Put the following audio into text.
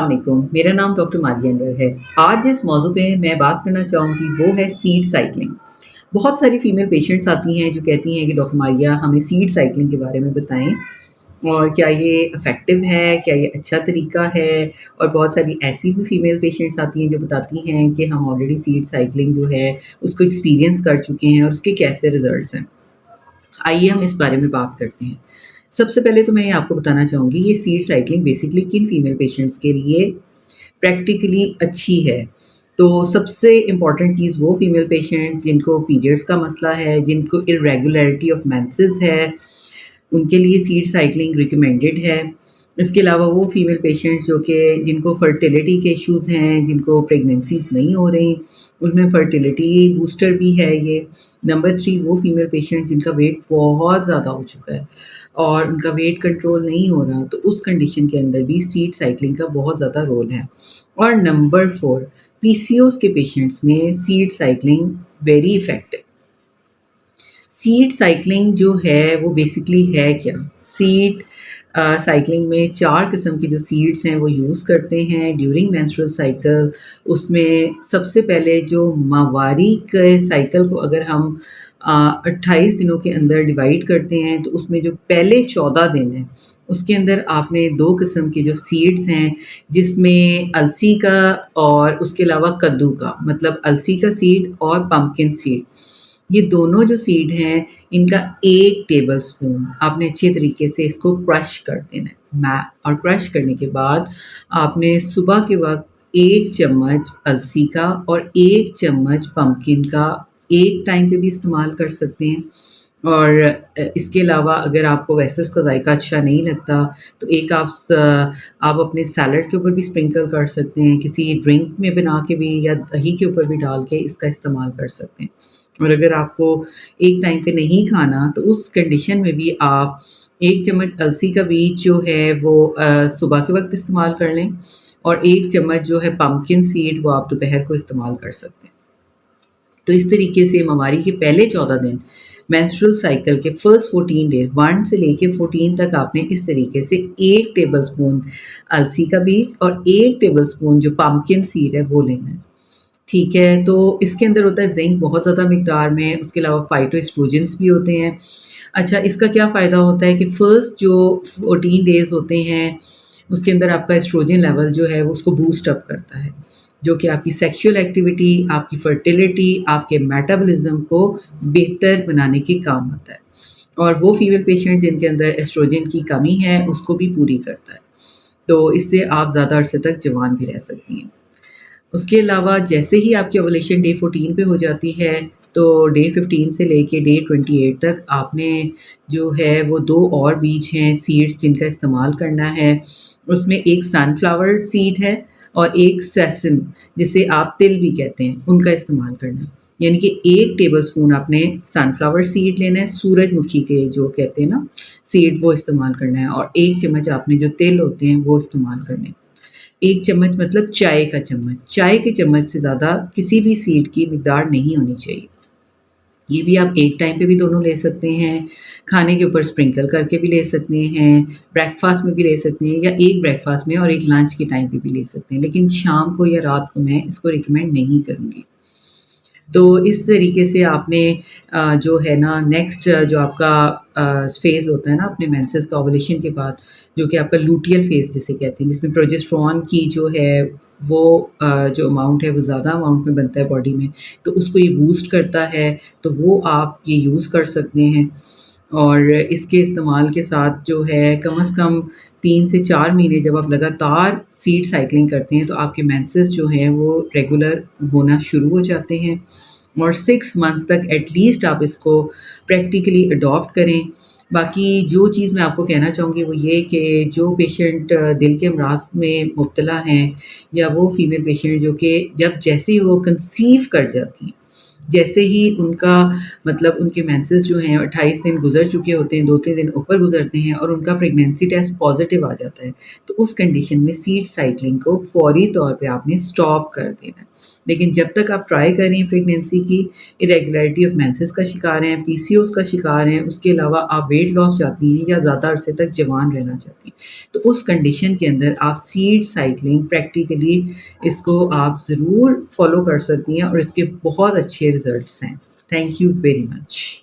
अस्सलाम वालेकुम, मेरा नाम डॉक्टर मारिया अनवर है। आज जिस मौजू पे मैं बात करना चाहूँगी वो है सीड साइक्लिंग। बहुत सारी फीमेल पेशेंट्स आती हैं जो कहती हैं कि डॉक्टर मारिया हमें सीड साइक्लिंग के बारे में बताएँ और क्या ये इफ़ेक्टिव है, क्या ये अच्छा तरीका है? और बहुत सारी ऐसी भी फीमेल पेशेंट्स आती हैं जो बताती हैं कि हम ऑलरेडी सीड साइक्लिंग जो है उसको एक्सपीरियंस कर चुके हैं और उसके कैसे रिज़ल्ट्स हैं। आइए हम इस बारे में बात करते हैं। सबसे पहले तो मैं ये आपको बताना चाहूँगी ये सीड साइक्लिंग बेसिकली किन फीमेल पेशेंट्स के लिए प्रैक्टिकली अच्छी है। तो सबसे इम्पॉर्टेंट चीज़ वो फीमेल पेशेंट्स जिनको पीरियड्स का मसला है, जिनको इर्रेगुलरिटी ऑफ मेंसेस है, उनके लिए सीड साइक्लिंग रिकमेंडेड है। इसके अलावा वो फीमेल पेशेंट्स जो कि जिनको फर्टिलिटी के इश्यूज़ हैं, जिनको प्रेगनेंसीज़ नहीं हो रही, उनमें फर्टिलिटी बूस्टर भी है ये। नंबर 3 वो फीमेल पेशेंट जिनका वेट बहुत ज़्यादा हो चुका है और उनका वेट कंट्रोल नहीं हो रहा, तो उस कंडीशन के अंदर भी सीड साइक्लिंग का बहुत ज़्यादा रोल है। और नंबर 4 पीसीओएस के पेशेंट्स में seed cycling very effective. Seed cycling जो है वो बेसिकली है क्या? सीड साइक्लिंग में 4 किस्म की जो सीड्स हैं वो यूज़ करते हैं ड्यूरिंग मेंस्ट्रुअल साइकिल। उसमें सबसे पहले जो माहवारी के साइकिल को अगर हम 28 दिनों के अंदर डिवाइड करते हैं तो उसमें जो पहले 14 दिन हैं, उसके अंदर आपने 2 किस्म की जो सीड्स हैं जिसमें अलसी का और उसके अलावा कद्दू का, मतलब अलसी का सीड और पम्पकिन सीड। ये दोनों जो सीड हैं, इनका 1 टेबलस्पून आपने अच्छे तरीके से इसको क्रश कर देना है। और क्रश करने के बाद आपने सुबह के वक़्त 1 चम्मच अलसी का और 1 चम्मच पम्पकिन का एक टाइम पे भी इस्तेमाल कर सकते हैं। और इसके अलावा अगर आपको वैसे उसका ज़ायका अच्छा नहीं लगता, तो एक आप अपने सैलेड के ऊपर भी स्प्रिंकल कर सकते हैं, किसी ड्रिंक में बना के भी या दही के ऊपर भी डाल के इसका इस्तेमाल कर सकते हैं। और अगर आपको एक टाइम पे नहीं खाना, तो उस कंडीशन में भी आप 1 चम्मच अलसी का बीज जो है वो सुबह के वक़्त इस्तेमाल कर लें और 1 चम्मच जो है पम्पकिन सीड वो आप दोपहर को इस्तेमाल कर सकते हैं। तो इस तरीके से माहवारी के पहले 14 दिन मेंस्ट्रुअल साइकिल के फर्स्ट 14 डेज़ 1 से लेके 14 तक आपने इस तरीके से 1 टेबलस्पून अलसी का बीज और 1 टेबलस्पून जो पम्पकिन सीड है वो लेना है। ठीक है, तो इसके अंदर होता है ज़िंक बहुत ज़्यादा मिकदार में, उसके अलावा फाइटोएस्ट्रोजेंस भी होते हैं। अच्छा, इसका क्या फ़ायदा होता है कि फर्स्ट जो 14 डेज़ होते हैं, उसके अंदर आपका एस्ट्रोजन लेवल जो है वो उसको बूस्ट अप करता है, जो कि आपकी सेक्सुअल एक्टिविटी, आपकी फर्टिलिटी, आपके मेटाबॉलिज़्म को बेहतर बनाने के काम आता है। और वो फीमेल पेशेंट्स जिनके अंदर एस्ट्रोजन की कमी है, उसको भी पूरी करता है। तो इससे आप ज़्यादा अरसे तक जवान भी रह सकती हैं। उसके अलावा जैसे ही आपकी ओवुलेशन डे 14 पे हो जाती है, तो डे 15 से लेके डे 28 तक आपने जो है वो 2 और बीज हैं सीड्स जिनका इस्तेमाल करना है। उसमें एक सनफ्लावर सीड है और एक सेसम जिसे आप तिल भी कहते हैं, उनका इस्तेमाल करना है। यानी कि 1 टेबलस्पून आपने सनफ्लावर सीड लेना है, सूरजमुखी के जो कहते हैं ना सीड, वो इस्तेमाल करना है और 1 चम्मच आपने जो तिल होते हैं वो इस्तेमाल करने हैं। 1 चम्मच मतलब चाय का चम्मच, चाय के चम्मच से ज़्यादा किसी भी सीड की मिकदार नहीं होनी चाहिए। ये भी आप एक टाइम पे भी दोनों ले सकते हैं, खाने के ऊपर स्प्रिंकल करके भी ले सकते हैं, ब्रेकफ़ास्ट में भी ले सकते हैं या एक ब्रेकफ़ास्ट में और एक लंच के टाइम पे भी ले सकते हैं। लेकिन शाम को या रात को मैं इसको रिकमेंड नहीं करूँगी। तो इस तरीके से आपने जो है ना नेक्स्ट जो आपका फ़ेज़ होता है ना अपने मेंसेस का ओवुलेशन के बाद, जो कि आपका लूटियल फ़ेज़ जिसे कहते हैं, जिसमें प्रोजेस्टेरॉन की जो है वो जो अमाउंट है वो ज़्यादा अमाउंट में बनता है बॉडी में, तो उसको ये बूस्ट करता है, तो वो आप ये यूज़ कर सकते हैं। और इसके इस्तेमाल के साथ जो है कम से कम 3 से 4 महीने जब आप लगातार सीड साइक्लिंग करते हैं, तो आपके मेंसेस जो हैं वो रेगुलर होना शुरू हो जाते हैं। और 6 मंथ्स तक एटलीस्ट आप इसको प्रैक्टिकली अडॉप्ट करें। बाकी जो चीज़ मैं आपको कहना चाहूँगी वो ये कि जो पेशेंट दिल के अमराज में मुब्तला हैं या वो फीमेल पेशेंट जो कि जब जैसे ही वो कंसीव कर जाती हैं, जैसे ही उनका मतलब उनके मेंसेस जो हैं 28 दिन गुज़र चुके होते हैं, 2-3 दिन ऊपर गुज़रते हैं और उनका प्रेगनेंसी टेस्ट पॉज़िटिव आ जाता है, तो उस कंडीशन में सीड साइक्लिंग को फ़ौरी तौर पे आपने स्टॉप कर देना है। लेकिन जब तक आप ट्राई कर रही हैं प्रेगनेंसी की, इरेगुलरिटी ऑफ मेंसेस का शिकार हैं, पीसीओएस का शिकार हैं, उसके अलावा आप वेट लॉस चाहती हैं या ज़्यादा अरसे तक जवान रहना चाहती हैं, तो उस कंडीशन के अंदर आप सीड साइक्लिंग प्रैक्टिकली इसको आप ज़रूर फॉलो कर सकती हैं और इसके बहुत अच्छे रिज़ल्ट्स हैं। Thank you very much.